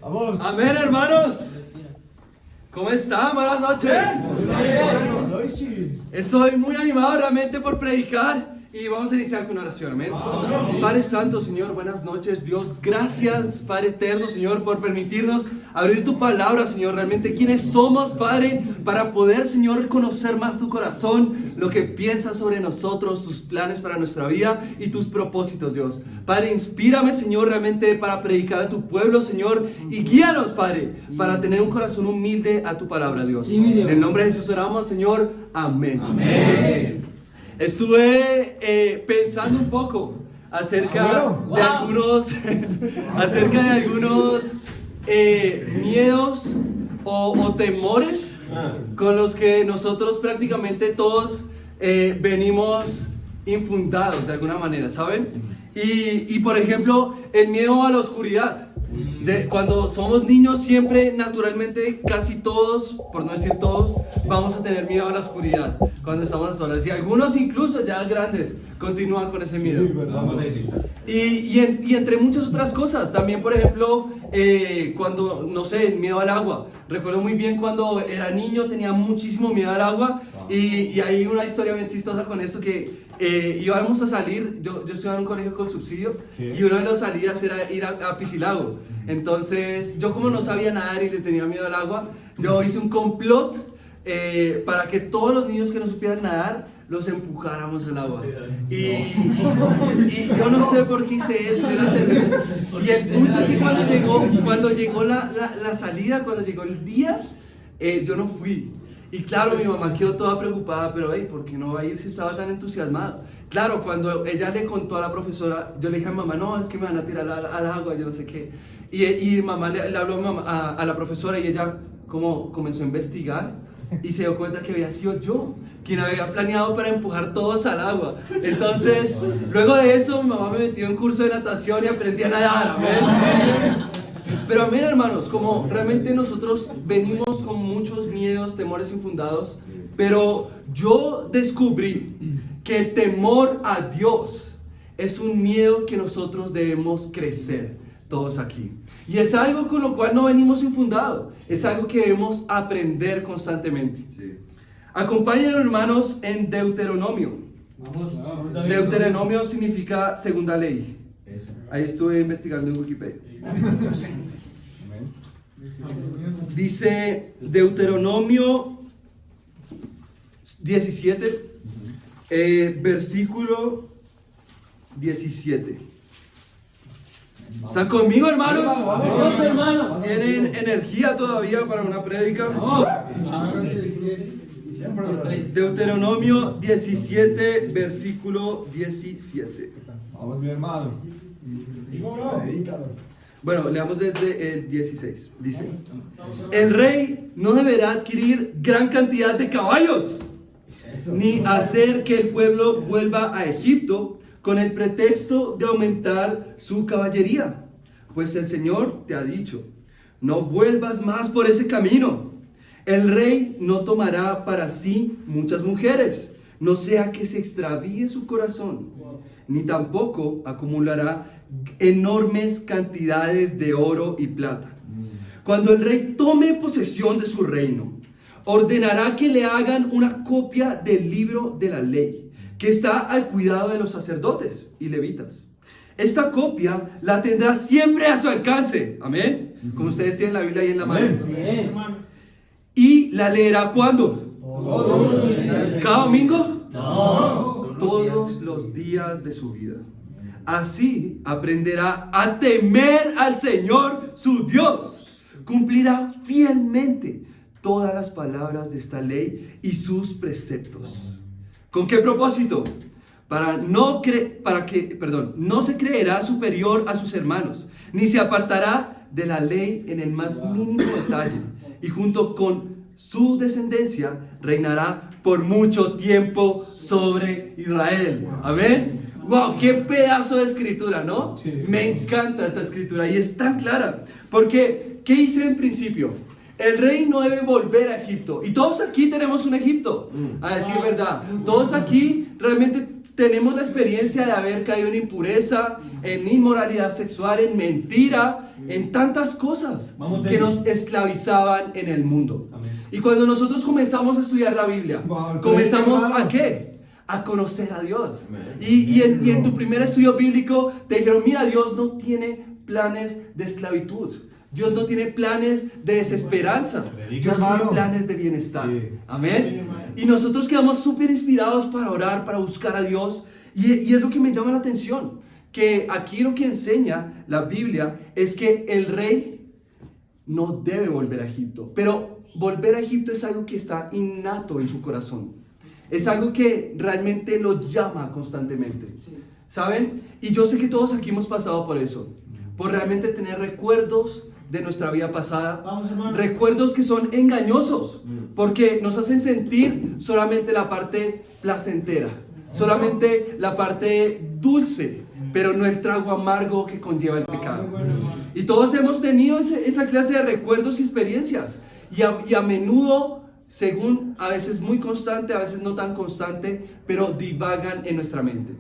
Vamos. Amén, hermanos. ¿Cómo están? Buenas noches. Estoy muy animado realmente por predicar y vamos a iniciar con una oración. Amén. Padre Santo, Señor, buenas noches. Dios, gracias, Padre Eterno, Señor, por permitirnos abrir tu palabra, Señor. Realmente, ¿quiénes somos, Padre? Para poder, Señor, conocer más tu corazón, lo que piensas sobre nosotros, tus planes para nuestra vida y tus propósitos, Dios. Padre, inspírame, Señor, realmente para predicar a tu pueblo, Señor, y guíanos, Padre, para tener un corazón humilde a tu palabra, Dios. En el nombre de Jesús oramos, Señor. Amén. Amén. Estuve pensando un poco acerca de algunos miedos o temores con los que nosotros prácticamente todos venimos infundados de alguna manera, ¿saben? Y por ejemplo, el miedo a la oscuridad. Cuando somos niños siempre, naturalmente, casi todos, por no decir todos, vamos a tener miedo a la oscuridad cuando estamos a solas. Y algunos incluso ya grandes continúan con ese miedo. Y entre muchas otras cosas. También, por ejemplo, cuando, no sé, el miedo al agua. Recuerdo muy bien cuando era niño, tenía muchísimo miedo al agua. Y hay una historia bien chistosa con esto que íbamos a salir, yo estudiaba en un colegio con subsidio, y una de las salidas era ir a Piscilago. Entonces yo, como no sabía nadar y le tenía miedo al agua, yo hice un complot para que todos los niños que no supieran nadar los empujáramos al agua. Y yo no sé por qué hice eso. Y el punto es que cuando llegó la salida, cuando llegó el día, yo no fui. Y claro, mi mamá quedó toda preocupada, pero ¿por qué no va a ir si estaba tan entusiasmada? Claro, cuando ella le contó a la profesora, yo le dije a mi mamá, no, es que me van a tirar al agua, yo no sé qué. Y mamá le habló a la profesora y ella como comenzó a investigar y se dio cuenta que había sido yo quien había planeado para empujar todos al agua. Entonces, luego de eso, mi mamá me metió en curso de natación y aprendí a nadar. Amén. Pero amén, hermanos, como realmente nosotros venimos con muchos miedos, temores infundados, pero yo descubrí que el temor a Dios es un miedo que nosotros debemos crecer todos aquí. Y es algo con lo cual no venimos infundados, es algo que debemos aprender constantemente. Sí. Acompáñenme, hermanos, en Deuteronomio. Deuteronomio significa segunda ley. Ahí estuve investigando en Wikipedia. Dice Deuteronomio 17, versículo 17. ¿Están conmigo, hermanos? Vamos, hermano. ¿Tienen energía todavía para una prédica? Deuteronomio 17, versículo 17. Vamos, mi hermano. Bueno, leamos desde el 16. Dice: el rey no deberá adquirir gran cantidad de caballos, ni hacer que el pueblo vuelva a Egipto con el pretexto de aumentar su caballería. Pues el Señor te ha dicho: no vuelvas más por ese camino. El rey no tomará para sí muchas mujeres, no sea que se extravíe su corazón, ni tampoco acumulará enormes cantidades de oro y plata. Cuando el rey tome posesión de su reino, ordenará que le hagan una copia del libro de la ley, que está al cuidado de los sacerdotes y levitas. Esta copia la tendrá siempre a su alcance. Amén. Como ustedes tienen la Biblia ahí en la mano. Amén. ¿Y la leerá cuándo? ¿Cada domingo? No. Todos los días de su vida. Así aprenderá a temer al Señor su Dios. Cumplirá fielmente todas las palabras de esta ley y sus preceptos. ¿Con qué propósito? No se creerá superior a sus hermanos, ni se apartará de la ley en el más mínimo detalle, y junto con su descendencia reinará por mucho tiempo sobre Israel. Amén. Wow, qué pedazo de escritura, ¿no? Sí. Me encanta esta escritura y es tan clara. Porque, ¿qué hice en principio? el rey no debe volver a Egipto. Y todos aquí tenemos un Egipto, a decir verdad. Todos aquí realmente tenemos la experiencia de haber caído en impureza, en inmoralidad sexual, en mentira, en tantas cosas que nos esclavizaban en el mundo. Y cuando nosotros comenzamos a estudiar la Biblia, comenzamos ¿a qué? A conocer a Dios. Y en tu primer estudio bíblico te dijeron, mira, Dios no tiene planes de esclavitud. Dios no tiene planes de desesperanza. Dios tiene planes de bienestar. Amén. Y nosotros quedamos súper inspirados para orar, para buscar a Dios. Y es lo que me llama la atención. Que aquí lo que enseña la Biblia es que el rey no debe volver a Egipto. Pero volver a Egipto es algo que está innato en su corazón. Es algo que realmente lo llama constantemente. ¿Saben? Y yo sé que todos aquí hemos pasado por eso. Por realmente tener recuerdos de nuestra vida pasada. Recuerdos que son engañosos. Porque nos hacen sentir solamente la parte placentera. Solamente la parte dulce. Pero no el trago amargo que conlleva el pecado. Y todos hemos tenido esa clase de recuerdos y experiencias. Y a menudo, según a veces muy constante, a veces no tan constante, pero divagan en nuestra mente.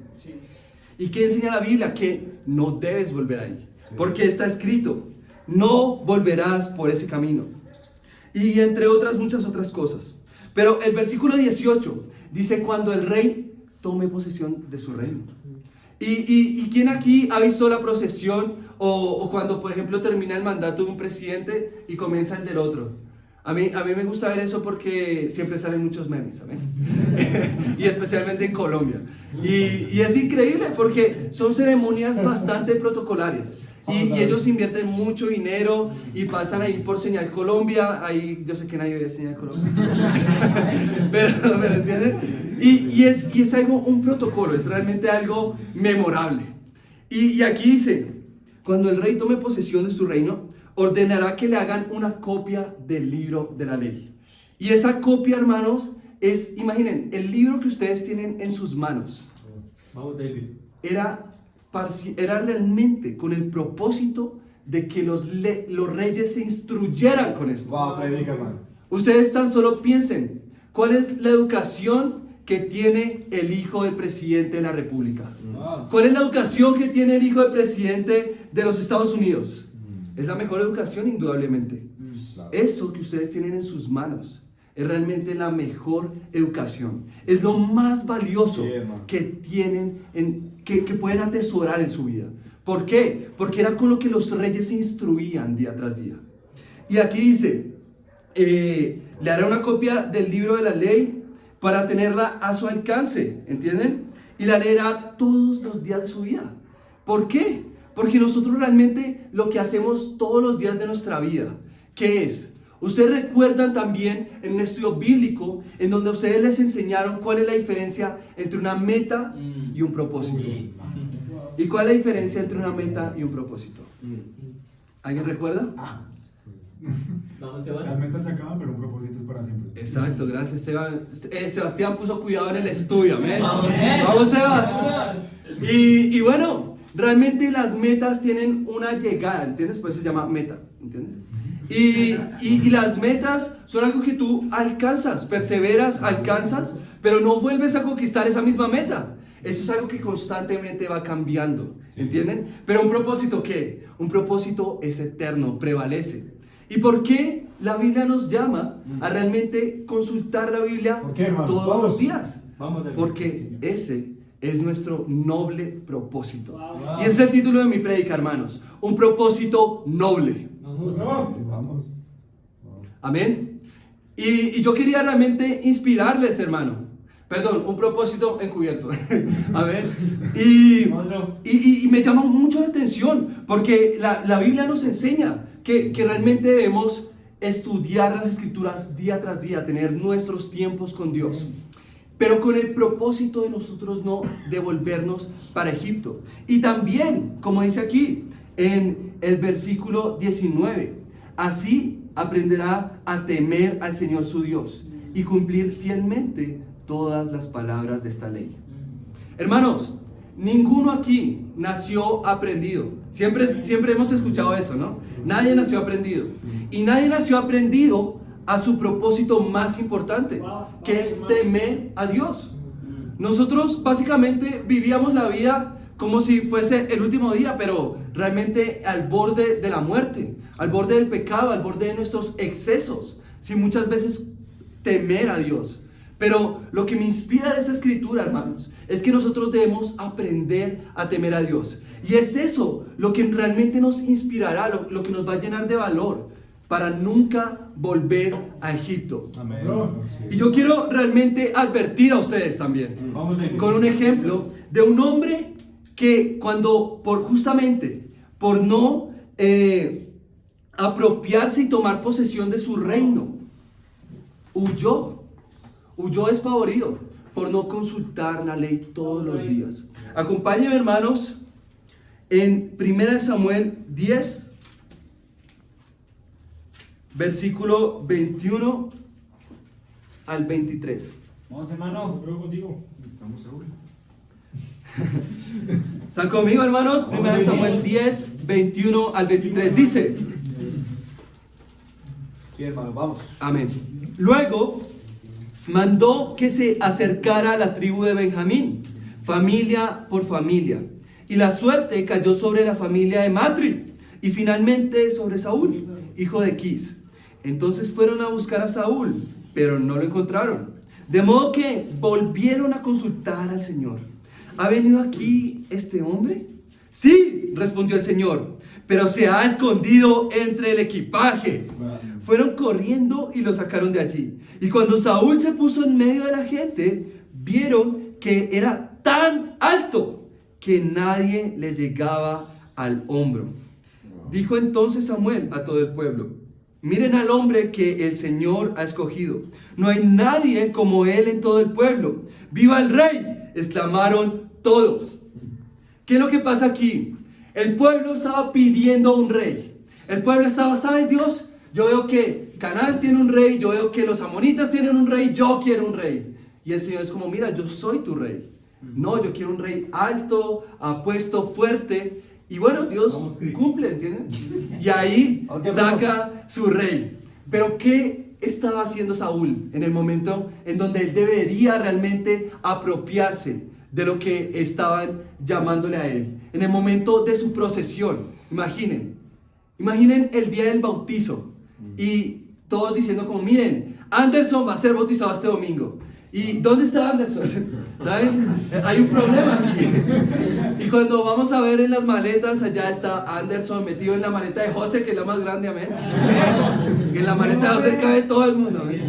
¿Y qué enseña la Biblia? Que no debes volver ahí. Porque está escrito, no volverás por ese camino. Y entre otras, muchas otras cosas. Pero el versículo 18 dice, cuando el rey tome posesión de su reino. ¿Y quién aquí ha visto la procesión o cuando, por ejemplo, termina el mandato de un presidente y comienza el del otro? A mí me gusta ver eso porque siempre salen muchos memes, ¿saben? Y especialmente en Colombia. Y es increíble porque son ceremonias bastante protocolarias. Y ellos invierten mucho dinero y pasan ahí por Señal Colombia. Ahí yo sé que nadie ve Señal Colombia. pero ¿entiendes? Y es algo, un protocolo, es realmente algo memorable. Y aquí dice, cuando el rey tome posesión de su reino, ordenará que le hagan una copia del libro de la ley. Y esa copia, hermanos, es, imaginen, el libro que ustedes tienen en sus manos. Vamos, David. Era realmente con el propósito de que los reyes se instruyeran con esto. Wow, predica, hermano. Ustedes tan solo piensen, ¿cuál es la educación que tiene el hijo del presidente de la República? ¿Cuál es la educación que tiene el hijo del presidente de los Estados Unidos? Es la mejor educación, indudablemente. Eso que ustedes tienen en sus manos es realmente la mejor educación. Es lo más valioso que tienen, que pueden atesorar en su vida. ¿Por qué? Porque era con lo que los reyes se instruían día tras día. Y aquí dice, le hará una copia del libro de la ley para tenerla a su alcance, ¿entienden? Y la leerá todos los días de su vida. ¿Por qué? Porque nosotros realmente lo que hacemos todos los días de nuestra vida, ¿qué es? Ustedes recuerdan también en un estudio bíblico en donde ustedes les enseñaron cuál es la diferencia entre una meta y un propósito. ¿Y cuál es la diferencia entre una meta y un propósito? ¿Alguien recuerda? Las metas se acaban, pero un propósito es para siempre. Exacto, gracias Sebastián puso cuidado en el estudio, amén. Vamos Sebas. Y bueno, realmente las metas tienen una llegada, ¿entiendes? Por eso se llama meta, ¿entiendes? Y las metas son algo que tú alcanzas, perseveras, alcanzas, pero no vuelves a conquistar esa misma meta. Eso es algo que constantemente va cambiando, ¿entienden? Pero un propósito, ¿qué? Un propósito es eterno, prevalece. ¿Y por qué la Biblia nos llama a realmente consultar la Biblia todos los días? Porque ese es nuestro noble propósito. Y ese es el título de mi prédica, hermanos. Un propósito noble. Vamos. Amén. Y yo quería realmente inspirarles, hermano. Perdón, un propósito encubierto. Amén. Y me llama mucho la atención porque la Biblia nos enseña que realmente debemos estudiar las escrituras día tras día, tener nuestros tiempos con Dios, pero con el propósito de nosotros no devolvernos para Egipto. Y también, como dice aquí en el versículo 19, así aprenderá a temer al Señor su Dios y cumplir fielmente todas las palabras de esta ley. Hermanos, ninguno aquí nació aprendido. Siempre hemos escuchado eso, ¿no? Nadie nació aprendido. Y nadie nació aprendido a su propósito más importante, que es temer a Dios. Nosotros básicamente vivíamos la vida como si fuese el último día, pero realmente al borde de la muerte, al borde del pecado, al borde de nuestros excesos, sin muchas veces temer a Dios. Pero lo que me inspira de esta escritura, hermanos, es que nosotros debemos aprender a temer a Dios. Y es eso lo que realmente nos inspirará, lo que nos va a llenar de valor para nunca volver a Egipto. Amén. Y yo quiero realmente advertir a ustedes también, Vamos, David. con un ejemplo de un hombre que justamente por no apropiarse y tomar posesión de su reino, huyó despavorido por no consultar la ley todos los días. Acompáñenme, hermanos, en 1 Samuel 10, versículo 21 al 23. Vamos, hermano. Luego contigo. Estamos seguros. ¿Están conmigo, hermanos? 1 Vamos, Samuel 10, 21 al 23. Dice: Sí, hermano, vamos. amén. Luego mandó que se acercara a la tribu de Benjamín, familia por familia. Y la suerte cayó sobre la familia de Matri y finalmente sobre Saúl, hijo de Quis. Entonces fueron a buscar a Saúl, pero no lo encontraron. De modo que volvieron a consultar al Señor. ¿Ha venido aquí este hombre? Sí, respondió el Señor, pero se ha escondido entre el equipaje. Fueron corriendo y lo sacaron de allí. Y cuando Saúl se puso en medio de la gente, vieron que era tan alto que nadie le llegaba al hombro. Dijo entonces Samuel a todo el pueblo: miren al hombre que el Señor ha escogido. No hay nadie como él en todo el pueblo. ¡Viva el rey!, exclamaron todos. ¿Qué es lo que pasa aquí? El pueblo estaba pidiendo un rey. El pueblo estaba, ¿sabes, Dios? Yo veo que Canaán tiene un rey, yo veo que los amonitas tienen un rey, yo quiero un rey. Y el Señor es como: mira, yo soy tu rey. No, yo quiero un rey alto, apuesto, fuerte. Y bueno, Dios cumple, ¿entiendes? Y ahí saca su rey. Pero ¿qué estaba haciendo Saúl en el momento en donde él debería realmente apropiarse de lo que estaban llamándole a él? En el momento de su procesión. Imaginen el día del bautizo y todos diciendo como: miren, Anderson va a ser bautizado este domingo. ¿Y dónde está Anderson? ¿Sabes? Hay un problema aquí. Y cuando vamos a ver en las maletas, allá está Anderson metido en la maleta de José, que es la más grande, amén. En la maleta de José cabe todo el mundo, amén.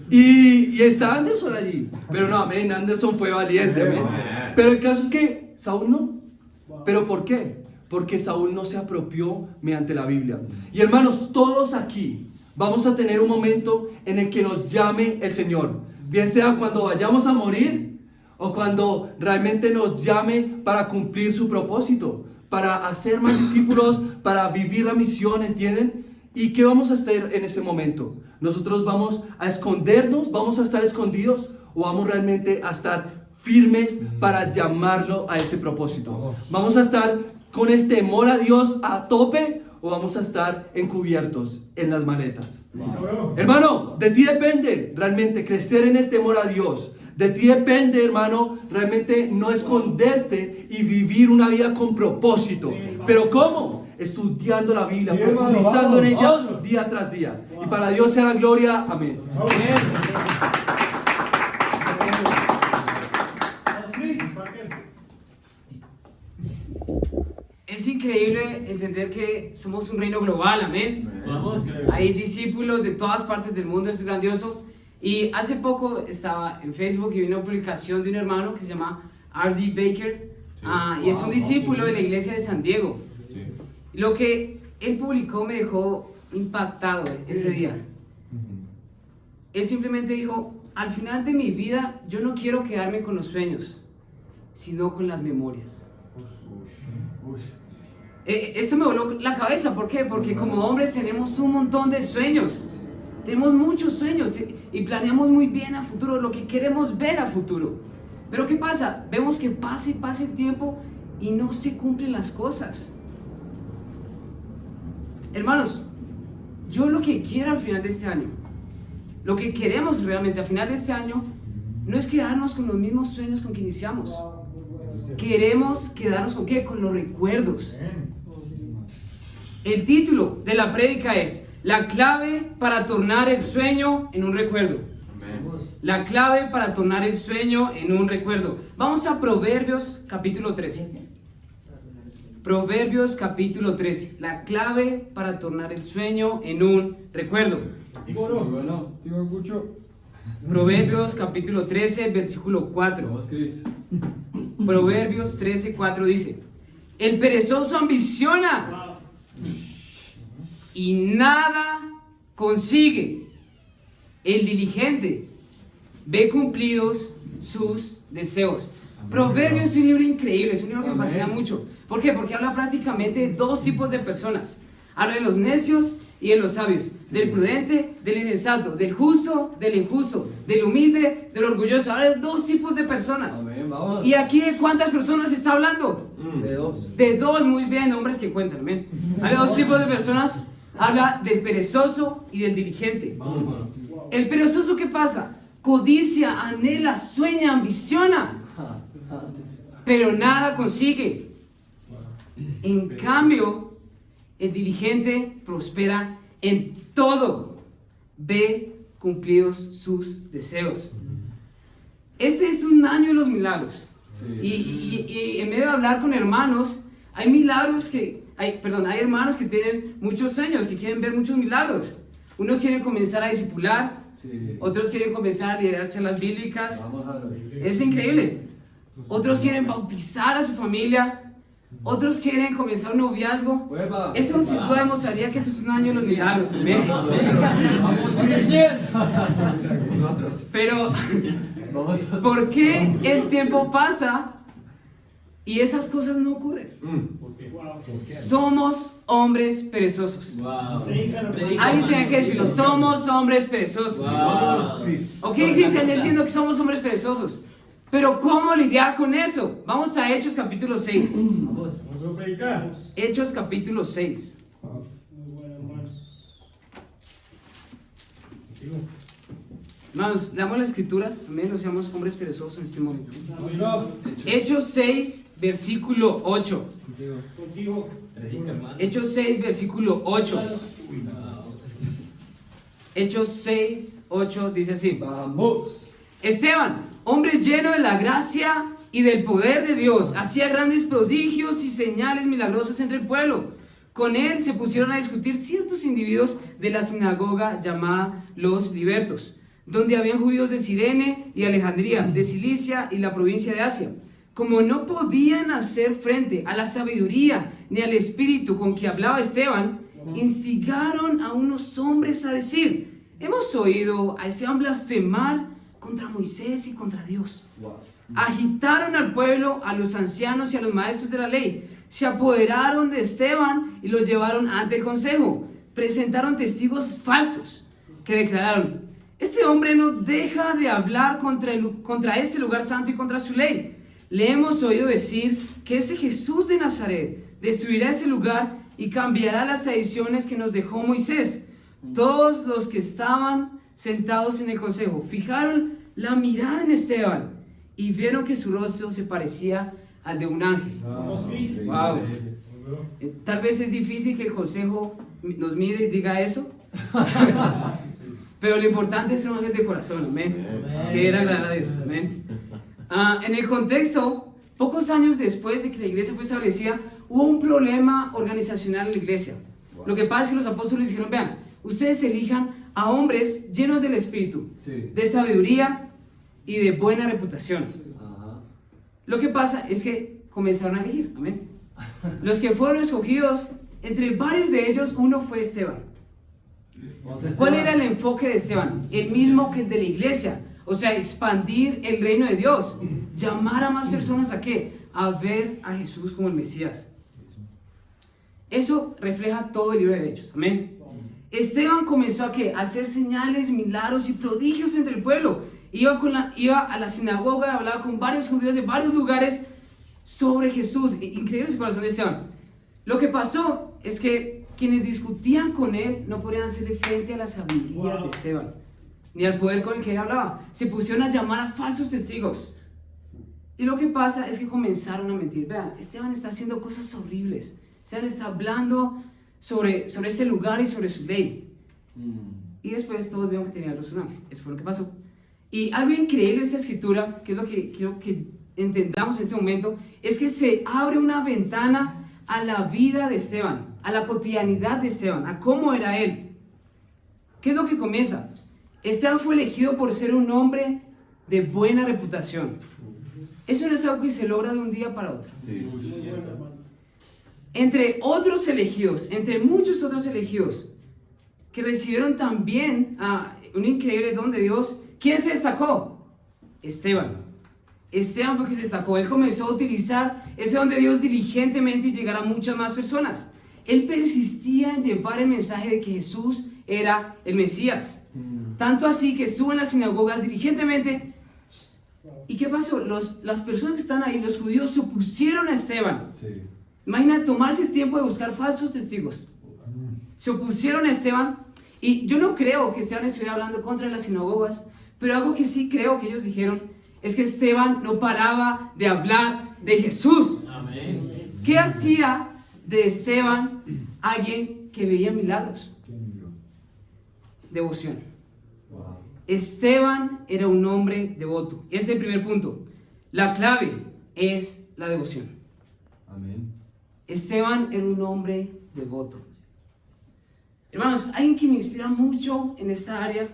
Y está Anderson allí. Pero no, amén, Anderson fue valiente, amén. Pero el caso es que Saúl no. ¿Pero por qué? Porque Saúl no se apropió mediante la Biblia. Y hermanos, todos aquí vamos a tener un momento en el que nos llame el Señor. Bien sea cuando vayamos a morir o cuando realmente nos llame para cumplir su propósito, para hacer más discípulos, para vivir la misión, ¿entienden? ¿Y qué vamos a hacer en ese momento? ¿Nosotros vamos a escondernos, vamos a estar escondidos o vamos realmente a estar firmes para llamarlo a ese propósito? ¿Vamos a estar con el temor a Dios a tope o vamos a estar encubiertos en las maletas? Hermano, de ti depende realmente crecer en el temor a Dios. De ti depende, hermano, realmente no esconderte y vivir una vida con propósito. ¿Pero cómo? Estudiando la Biblia, Sí, hermano, profundizando en ella vamos. día tras día. Y para Dios sea la gloria. Amén. Es increíble entender que somos un reino global, amén. Vamos. Hay discípulos de todas partes del mundo, es grandioso. Y hace poco estaba en Facebook y vi una publicación de un hermano que se llama R.D. Baker, y es un discípulo de la iglesia de San Diego. Lo que él publicó me dejó impactado ese día. Él simplemente dijo: al final de mi vida yo no quiero quedarme con los sueños, sino con las memorias. Esto me voló la cabeza. ¿Por qué? Porque como hombres tenemos un montón de sueños. Tenemos muchos sueños y planeamos muy bien a futuro lo que queremos ver a futuro. Pero ¿qué pasa? Vemos que pasa el tiempo y no se cumplen las cosas. Hermanos, yo lo que quiero al final de este año, lo que queremos realmente al final de este año, no es quedarnos con los mismos sueños con que iniciamos. Queremos quedarnos con ¿qué? Con los recuerdos. El título de la prédica es La clave para tornar el sueño en un recuerdo. La clave para tornar el sueño en un recuerdo. Vamos a Proverbios capítulo 13. Proverbios capítulo 13. La clave para tornar el sueño en un recuerdo. Bueno, digo, escucho. Proverbios capítulo 13, versículo 4. Vamos, Cris. Proverbios 13, 4 dice: El perezoso ambiciona y nada consigue. El diligente ve cumplidos sus deseos. Proverbios es un libro increíble, es un libro que me fascina mucho. ¿Por qué? Porque habla prácticamente de dos tipos de personas. Habla de los necios y de los sabios, del prudente, del insensato, del justo, del injusto, del humilde, del orgulloso. Habla de dos tipos de personas. Amén, vamos. ¿Y aquí de cuántas personas se está hablando? De dos. De dos, muy bien, hombres que cuentan, amén. Hay dos tipos de personas. Habla del perezoso y del diligente. El perezoso, ¿qué pasa? Codicia, anhela, sueña, ambiciona, pero nada consigue. En cambio, el diligente prospera en todo, ve cumplidos sus deseos. Este es un año de los milagros. Y en medio de hablar con hermanos, hay milagros hay hermanos que tienen muchos sueños, que quieren ver muchos milagros. Unos quieren comenzar a discipular, otros quieren comenzar a liderar charlas bíblicas. Vamos a ver. Es increíble. Otros quieren bautizar a su familia, otros quieren comenzar un noviazgo. Hueva. Esto sin duda demostraría que eso es un año de los milagros. Amén. Nosotros. Pero, Vamos a... ¿por qué el tiempo pasa y esas cosas no ocurren? Somos hombres perezosos. Alguien tiene que decirlo, somos hombres perezosos. Ok, Cristian, yo entiendo que somos hombres perezosos, pero ¿cómo lidiar con eso? Vamos a Hechos capítulo 6. Hechos capítulo 6. Hermanos, leamos las escrituras, amén, no seamos hombres perezosos en este momento. Hechos 6, versículo 8. Hechos 6, versículo 8. Hechos 6, 8 dice así: Vamos. Esteban, hombre lleno de la gracia y del poder de Dios, hacía grandes prodigios y señales milagrosas entre el pueblo. Con él se pusieron a discutir ciertos individuos de la sinagoga llamada los libertos, donde habían judíos de Cirene y Alejandría, de Cilicia y la provincia de Asia. Como no podían hacer frente a la sabiduría ni al espíritu con que hablaba Esteban, instigaron a unos hombres a decir: hemos oído a Esteban blasfemar contra Moisés y contra Dios. Agitaron al pueblo, a los ancianos y a los maestros de la ley. Se apoderaron de Esteban y lo llevaron ante el consejo. Presentaron testigos falsos que declararon: este hombre no deja de hablar contra este lugar santo y contra su ley. Le hemos oído decir que ese Jesús de Nazaret destruirá ese lugar y cambiará las tradiciones que nos dejó Moisés. Todos los que estaban sentados en el consejo fijaron la mirada en Esteban y vieron que su rostro se parecía al de un ángel. Wow. Tal vez es difícil que el consejo nos mire y diga eso, pero lo importante es ser un ángel de corazón, amén. Que era agradar a Dios, amén. En el contexto, pocos años después de que la iglesia fue establecida, hubo un problema organizacional en la iglesia. Lo que pasa es que los apóstoles dijeron: vean, ustedes elijan a hombres llenos del espíritu, de sabiduría y de buena reputación. Lo que pasa es que comenzaron a elegir, amén. Los que fueron escogidos, entre varios de ellos, uno fue Esteban. ¿Cuál era el enfoque de Esteban? El mismo que el de la iglesia. O sea, expandir el reino de Dios. Llamar a más personas ¿a qué? A ver a Jesús como el Mesías. Eso refleja todo el libro de Hechos. Amén. Esteban comenzó a ¿qué? A hacer señales, milagros y prodigios entre el pueblo. Iba a la sinagoga, hablaba con varios judíos de varios lugares sobre Jesús. Increíble ese corazón de Esteban. Lo que pasó es que quienes discutían con él no podían hacerle frente a la sabiduría de Esteban, ni al poder con el que él hablaba. Se pusieron a llamar a falsos testigos. Y lo que pasa es que comenzaron a mentir. Vean, Esteban está haciendo cosas horribles. Esteban está hablando sobre este lugar y sobre su ley. Y después todos vieron que tenía razón. Eso fue lo que pasó. Y algo increíble de esta escritura, que es lo que quiero que entendamos en este momento, es que se abre una ventana a la vida de Esteban, a la cotidianidad de Esteban, a cómo era él. ¿Qué es lo que comienza? Esteban fue elegido por ser un hombre de buena reputación. Eso no es algo que se logra de un día para otro. Sí. Entre otros elegidos, entre muchos otros elegidos, que recibieron también un increíble don de Dios, ¿quién se destacó? Esteban. Esteban fue el que se destacó. Él comenzó a utilizar ese don de Dios diligentemente y llegar a muchas más personas. Él persistía en llevar el mensaje de que Jesús era el Mesías. Tanto así que estuvo en las sinagogas diligentemente. ¿Y qué pasó? Las personas que están ahí, los judíos, se opusieron a Esteban. Sí. Imagina tomarse el tiempo de buscar falsos testigos. Se opusieron a Esteban. Y yo no creo que Esteban estuviera hablando contra las sinagogas, pero algo que sí creo que ellos dijeron es que Esteban no paraba de hablar de Jesús. Amén. ¿Qué hacía de Esteban alguien que veía milagros? Devoción. Wow. Esteban era un hombre devoto. Ese es el primer punto. La clave es la devoción. Amén. Esteban era un hombre devoto. Hermanos, alguien que me inspira mucho en esta área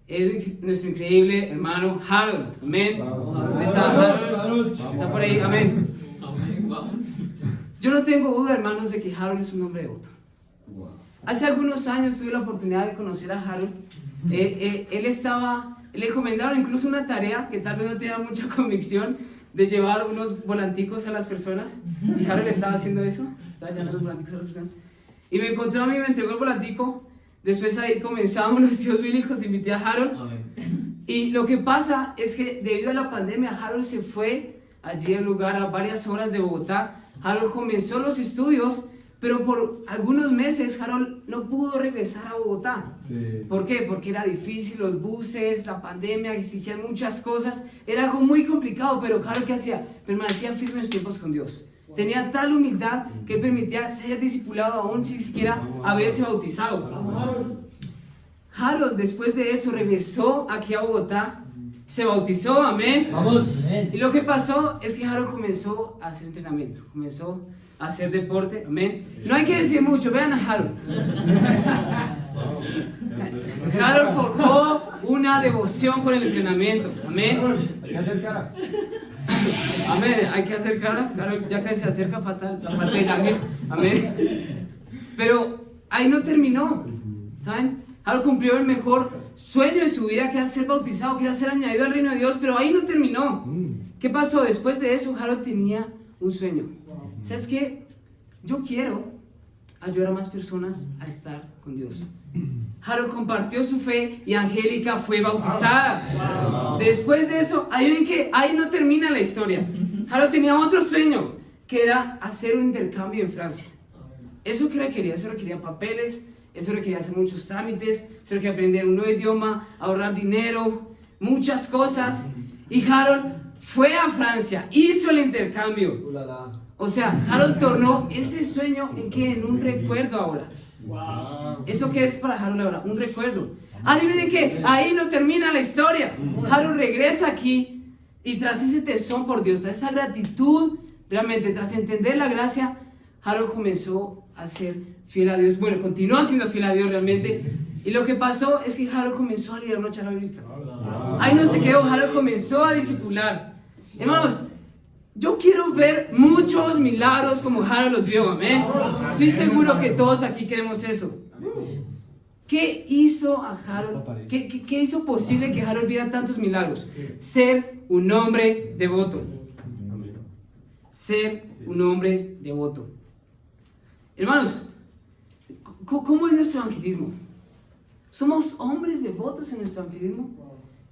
es nuestro increíble hermano Harold. Amén. ¿Dónde está Harold? Está por ahí. Amén. Amén. Vamos. Yo no tengo duda, hermanos, de que Harold es un hombre devoto. Wow. Hace algunos años tuve la oportunidad de conocer a Harold. Le encomendaron incluso una tarea que tal vez no tenía mucha convicción, de llevar unos volanticos a las personas. Y Harold estaba haciendo eso, estaba llevando los volanticos a las personas. Y me encontró a mí, me entregó el volantico. Después ahí comenzamos los estudios bíblicos, invité a Harold. Amén. Y lo que pasa es que debido a la pandemia, Harold se fue allí al lugar a varias horas de Bogotá. Harold comenzó los estudios, pero por algunos meses Harold no pudo regresar a Bogotá. Sí. ¿Por qué? Porque era difícil, los buses, la pandemia, exigían muchas cosas. Era algo muy complicado, pero Harold, ¿qué hacía? Permanecía firme en sus tiempos con Dios. Tenía tal humildad que permitía ser discipulado aún sin siquiera haberse bautizado. Harold, después de eso, regresó aquí a Bogotá, se bautizó, amén. Vamos. Y lo que pasó es que Harold comenzó a hacer entrenamiento, comenzó a hacer deporte, amén. No hay que decir mucho, vean a Harold. Harold forjó una devoción con el entrenamiento, amén. Hay que hacer cara. Amén, hay que hacer cara, claro, ya que se acerca fatal la parte del ángel, amén. Pero ahí no terminó, ¿saben? Harold cumplió el mejor sueño de su vida, que era ser bautizado, que era ser añadido al reino de Dios, pero ahí no terminó. ¿Qué pasó? Después de eso, Harold tenía un sueño. ¿Sabes qué? Yo quiero ayudar a más personas a estar con Dios. Harold compartió su fe y Angélica fue bautizada. Después de eso, ahí no termina la historia. Harold tenía otro sueño, que era hacer un intercambio en Francia. Eso requería papeles, eso requería hacer muchos trámites, eso requería aprender un nuevo idioma, ahorrar dinero, muchas cosas. Y Harold fue a Francia, hizo el intercambio. O sea, Harold tornó ese sueño en un recuerdo ahora. ¿Eso qué es para Harold ahora? Un recuerdo. Adivinen qué, ahí no termina la historia. Harold regresa aquí y tras ese tesón por Dios, tras esa gratitud, realmente tras entender la gracia, Harold comenzó a ser fiel a Dios. Bueno, continuó siendo fiel a Dios realmente. Y lo que pasó es que Harold comenzó a liderar una charla bíblica. Ahí no se quedó, Harold comenzó a discipular. Hermanos, yo quiero ver muchos milagros como Harold los vio, amén. Estoy seguro que todos aquí queremos eso. ¿Qué hizo a Harold? ¿Qué hizo posible que Harold viera tantos milagros? Ser un hombre devoto. Ser un hombre devoto. Hermanos, ¿cómo es nuestro evangelismo? ¿Somos hombres devotos en nuestro evangelismo?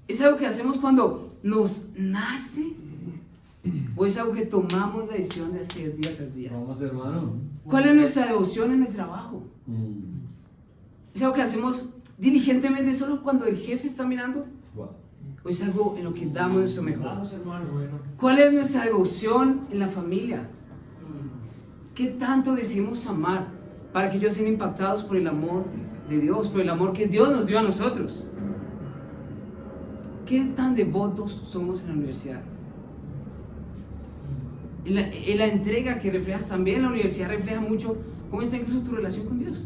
¿Es algo que hacemos cuando nos nace? ¿O es algo que tomamos la decisión de hacer día tras día? Vamos, hermano. ¿Cuál es nuestra devoción en el trabajo? ¿Es algo que hacemos diligentemente solo cuando el jefe está mirando? Wow. ¿O es algo en lo que damos nuestro mejor? Vamos, hermano. Bueno. ¿Cuál es nuestra devoción en la familia? ¿Qué tanto decidimos amar para que ellos sean impactados por el amor de Dios, por el amor que Dios nos dio a nosotros? ¿Qué tan devotos somos en la universidad? En la entrega que reflejas también en la universidad refleja mucho cómo está incluso tu relación con Dios.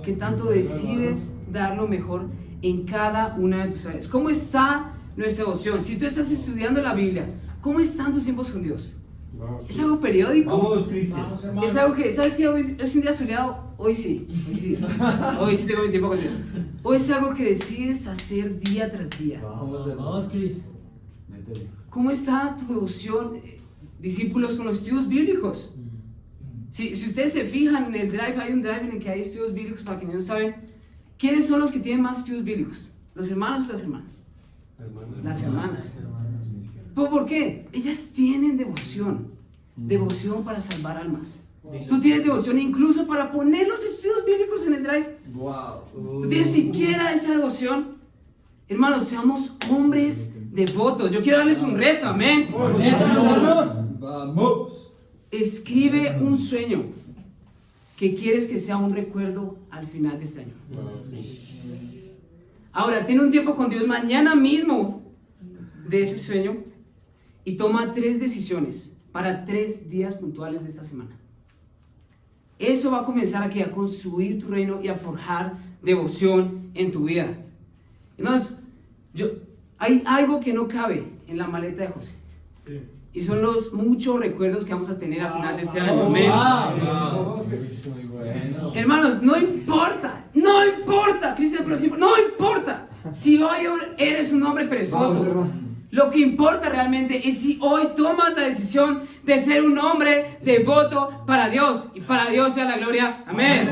¿Qué tanto decides dar lo mejor en cada una de tus áreas? ¿Cómo está nuestra devoción? Si tú estás estudiando la Biblia, ¿cómo están tus tiempos con Dios? ¿Es algo periódico? Vamos, Cristian. Vamos, hermano. Es algo que, ¿sabes qué? Hoy es un día soleado. Hoy sí. Hoy sí tengo mi tiempo con Dios. O es algo que decides hacer día tras día. Vamos, hermano. Vamos, Chris. Métele. ¿Cómo está tu devoción, discípulos, con los estudios bíblicos? Si ustedes se fijan en el drive, hay un drive en el que hay estudios bíblicos. Para quienes no saben, ¿quiénes son los que tienen más estudios bíblicos? ¿Los hermanos o las hermanas? Las hermanas. ¿Por qué? Ellas tienen devoción. Devoción para salvar almas. Tú tienes devoción incluso para poner los estudios bíblicos en el drive. Wow. ¿Tú tienes siquiera esa devoción? Hermanos, seamos hombres devotos. Yo quiero darles un reto, amén. Vamos. Escribe un sueño que quieres que sea un recuerdo al final de este año. Ahora, ten un tiempo con Dios mañana mismo de ese sueño y toma 3 decisiones para 3 días puntuales de esta semana. Eso va a comenzar a construir tu reino y a forjar devoción en tu vida. Hermanos, hay algo que no cabe en la maleta de José. Y son los muchos recuerdos que vamos a tener al final de este año. Amén. Muy bueno. Hermanos, no importa, Cristian, pero siempre, no importa si hoy eres un hombre perezoso. Lo que importa realmente es si hoy tomas la decisión de ser un hombre devoto para Dios. Y para Dios sea la gloria. Amén.